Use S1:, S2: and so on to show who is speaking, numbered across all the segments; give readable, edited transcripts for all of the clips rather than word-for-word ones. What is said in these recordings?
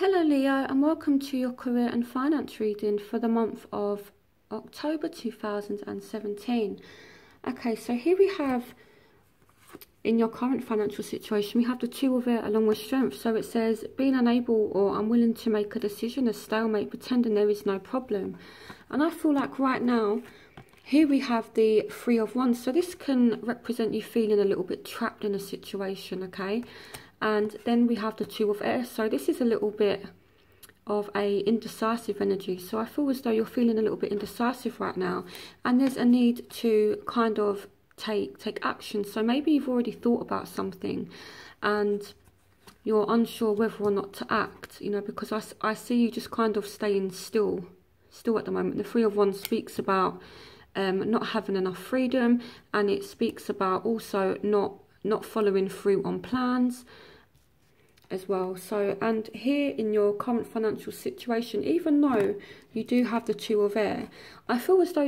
S1: Hello Leo, and welcome to your career and finance reading for the month of October 2017. Okay, so here we have, in your current financial situation, we have the Two of Air along with Strength. So it says, being unable or unwilling to make a decision, a stalemate, pretending there is no problem. And I feel like right now, here we have the Three of Wands. So this can represent you feeling a little bit trapped in a situation, okay? And then we have the Two of Air. So this is a little bit of a indecisive energy. So I feel as though you're feeling a little bit indecisive right now. And there's a need to kind of take action. So maybe you've already thought about something and you're unsure whether or not to act, you know, because I see you just kind of staying still at the moment. The Three of Wands speaks about not having enough freedom, and it speaks about also not following through on plans as well. So, and here in your current financial situation, even though you do have the Two of Air, I feel as though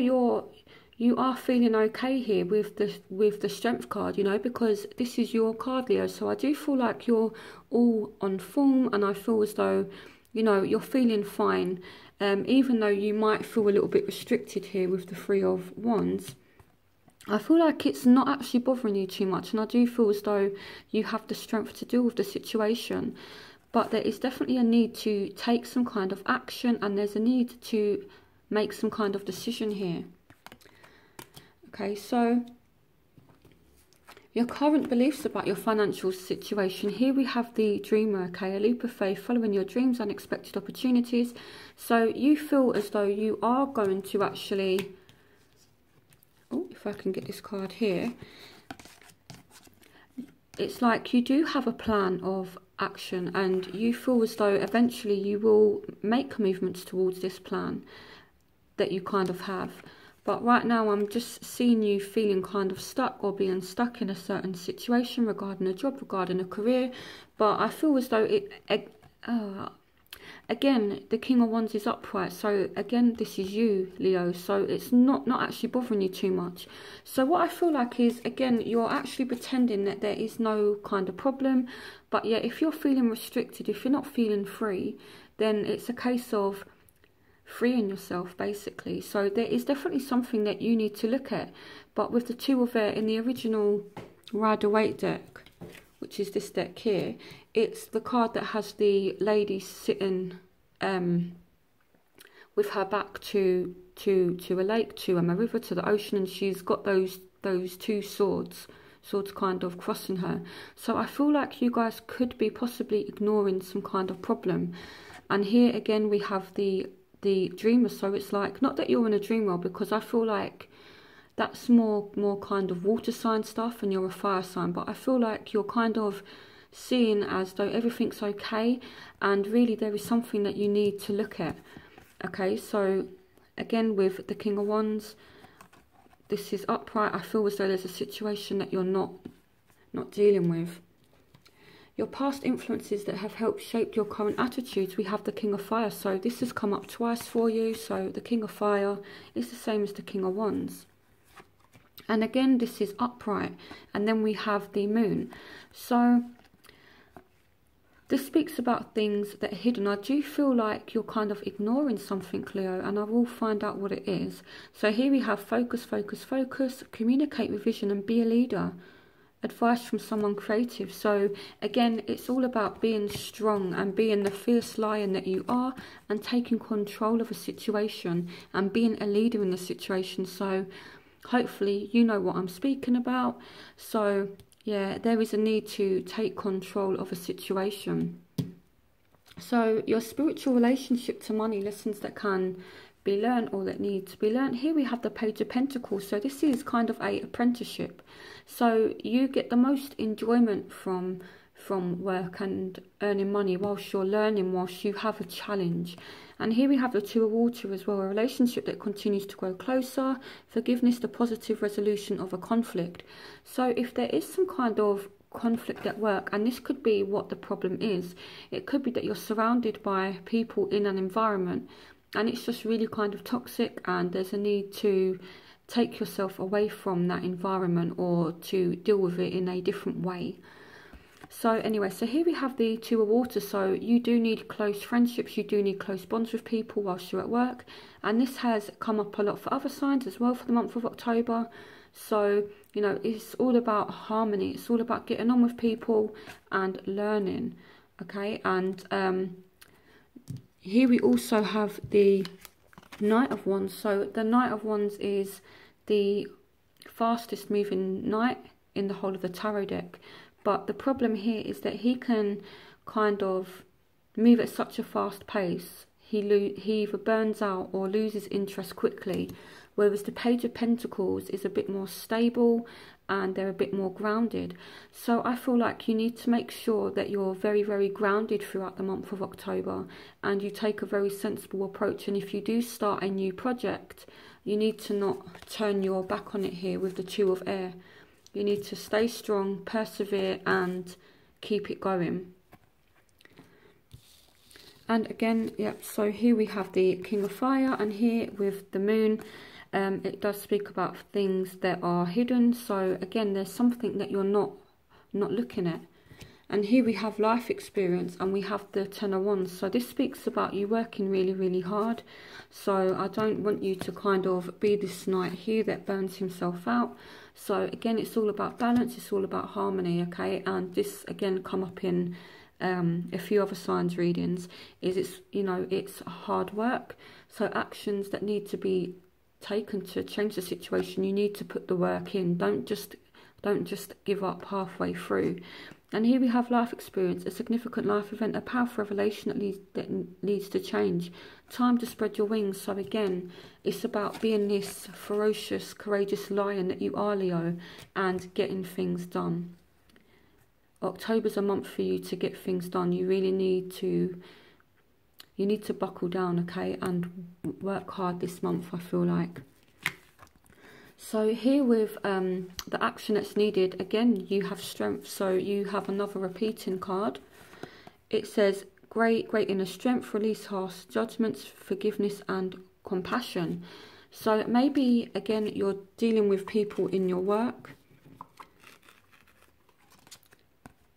S1: you are feeling okay here with the Strength card, you know, because this is your card, Leo. So I do feel like you're all on form, and I feel as though, you know, you're feeling fine, even though you might feel a little bit restricted here with the Three of Wands. I feel like it's not actually bothering you too much, and I do feel as though you have the strength to deal with the situation. But there is definitely a need to take some kind of action, and there's a need to make some kind of decision here. Okay, so your current beliefs about your financial situation. Here we have the Dreamer, okay, a leap of faith, following your dreams, unexpected opportunities. So you feel as though you are going to actually... Oh, if I can get this card here, it's like you do have a plan of action, and you feel as though eventually you will make movements towards this plan that you kind of have. But right now I'm just seeing you feeling kind of stuck, or being stuck in a certain situation regarding a job, regarding a career. But I feel as though again, the King of Wands is upright. So again, this is you, Leo. So it's not actually bothering you too much. So what I feel like is, again, you're actually pretending that there is no kind of problem. But yeah, if you're feeling restricted, if you're not feeling free, then it's a case of freeing yourself, basically. So there is definitely something that you need to look at. But with the Two of Air in the original Rider-Waite deck, which is this deck here, it's the card that has the lady sitting with her back to a lake, to a river, to the ocean, and she's got those two swords kind of crossing her. So I feel like you guys could be possibly ignoring some kind of problem. And here again we have the Dreamer. So it's like, not that you're in a dream world, because I feel like that's more kind of water sign stuff, and you're a fire sign. But I feel like you're kind of seeing as though everything's okay, and really there is something that you need to look at. Okay, so again with the King of Wands, this is upright. I feel as though there's a situation that you're not dealing with. Your past influences that have helped shape your current attitudes. We have the King of Fire. So this has come up twice for you. So the King of Fire is the same as the King of Wands. And again, this is upright. And then we have the Moon. So this speaks about things that are hidden. I do feel like you're kind of ignoring something, Leo, and I will find out what it is. So here we have focus, focus, focus, communicate with vision, and be a leader. Advice from someone creative. So again, it's all about being strong and being the fierce lion that you are, and taking control of a situation and being a leader in the situation. So hopefully you know what I'm speaking about. So yeah, there is a need to take control of a situation. So your spiritual relationship to money, lessons that can be learned or that need to be learned. Here we have the Page of Pentacles. So this is kind of a apprenticeship. So you get the most enjoyment from work and earning money whilst you're learning, whilst you have a challenge. And here we have the Two of Water as well, a relationship that continues to grow closer, forgiveness, the positive resolution of a conflict. So if there is some kind of conflict at work, and this could be what the problem is, it could be that you're surrounded by people in an environment and it's just really kind of toxic, and there's a need to take yourself away from that environment or to deal with it in a different way. So anyway, so here we have the Two of Water. So you do need close friendships, you do need close bonds with people whilst you're at work. And this has come up a lot for other signs as well for the month of October. So, you know, it's all about harmony. It's all about getting on with people and learning, okay? And here we also have the Knight of Wands. So the Knight of Wands is the fastest moving knight in the whole of the tarot deck. But the problem here is that he can kind of move at such a fast pace. He either burns out or loses interest quickly. Whereas the Page of Pentacles is a bit more stable and they're a bit more grounded. So I feel like you need to make sure that you're very, very grounded throughout the month of October. And you take a very sensible approach. And if you do start a new project, you need to not turn your back on it here with the Two of Air. You need to stay strong, persevere, and keep it going. And again, yep, so here we have the King of Fire, and here with the Moon, it does speak about things that are hidden. So again, there's something that you're not looking at. And here we have life experience, and we have the Ten of Wands. So this speaks about you working really, really hard. So I don't want you to kind of be this knight here that burns himself out. So again, it's all about balance. It's all about harmony, okay? And this again come up in a few other signs readings. It's hard work. So actions that need to be taken to change the situation. You need to put the work in. Don't just give up halfway through. And here we have life experience, a significant life event, a powerful revelation that leads to change. Time to spread your wings. So again, it's about being this ferocious, courageous lion that you are, Leo, and getting things done. October's a month for you to get things done. You really need to buckle down, okay, and work hard this month, I feel like. So here with the action that's needed, again, you have strength. So you have another repeating card. It says, great inner strength, release harsh judgments, forgiveness and compassion. So maybe, again, you're dealing with people in your work.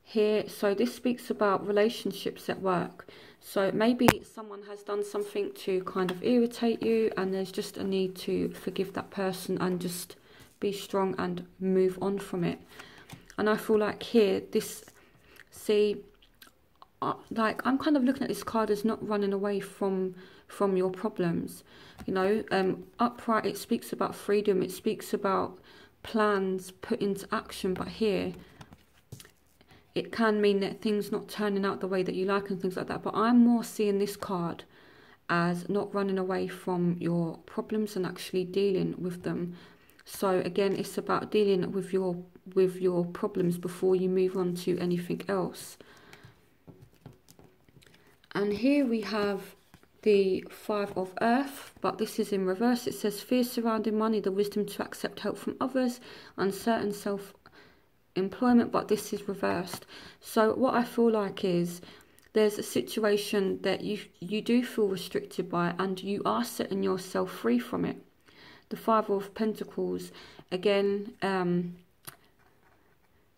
S1: Here, so this speaks about relationships at work. So maybe someone has done something to kind of irritate you, and there's just a need to forgive that person and just be strong and move on from it. And I feel like here, like I'm kind of looking at this card as not running away from your problems. You know, upright, it speaks about freedom. It speaks about plans put into action. But here, it can mean that things not turning out the way that you like and things like that. But I'm more seeing this card as not running away from your problems and actually dealing with them. So again, it's about dealing with your problems before you move on to anything else. And here we have the Five of Earth, but this is in reverse. It says fear surrounding money, the wisdom to accept help from others, uncertain self-employment, but this is reversed. So what I feel like is there's a situation that you do feel restricted by, and you are setting yourself free from it. The Five of Pentacles, again,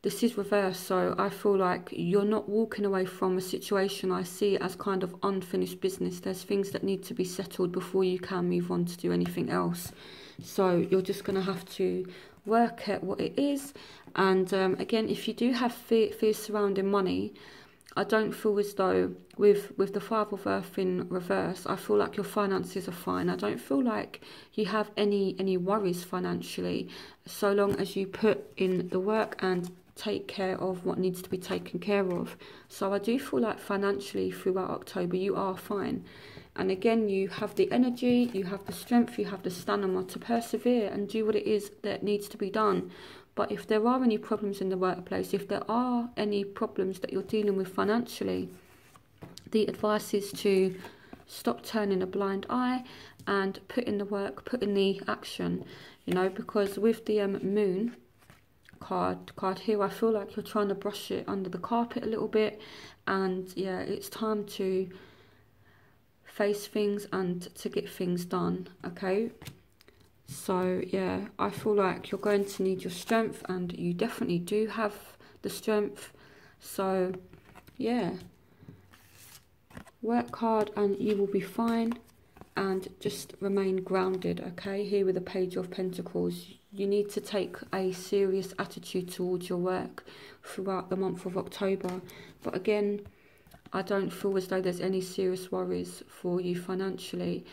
S1: this is reversed. So I feel like you're not walking away from a situation. I see it as kind of unfinished business. There's things that need to be settled before you can move on to do anything else. So you're just going to have to work at what it is. And again, if you do have fear surrounding money, I don't feel as though with the Five of Earth in reverse, I feel like your finances are fine. I don't feel like you have any worries financially, so long as you put in the work and take care of what needs to be taken care of. So I do feel like financially throughout October you are fine. And again, you have the energy, you have the strength, you have the stamina to persevere and do what it is that needs to be done. But if there are any problems in the workplace, if there are any problems that you're dealing with financially, the advice is to stop turning a blind eye and put in the work, put in the action, you know, because with the Moon card here, I feel like you're trying to brush it under the carpet a little bit. And yeah, it's time to face things and to get things done, okay? So yeah, I feel like you're going to need your strength, and you definitely do have the strength. So yeah, work hard and you will be fine, and just remain grounded. Okay, here with the Page of Pentacles, you need to take a serious attitude towards your work throughout the month of October. But again, I don't feel as though there's any serious worries for you financially.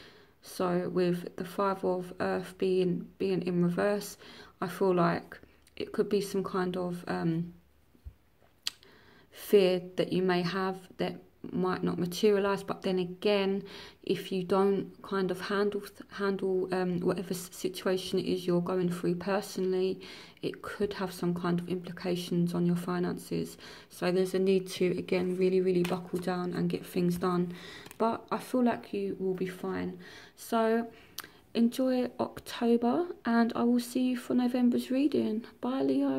S1: So with the Five of Earth being in reverse, I feel like it could be some kind of fear that you may have that might not materialize. But then again, if you don't kind of handle whatever situation it is you're going through personally, it could have some kind of implications on your finances. So there's a need to, again, really buckle down and get things done. But I feel like you will be fine. So enjoy October, and I will see you for November's reading. Bye, Leo.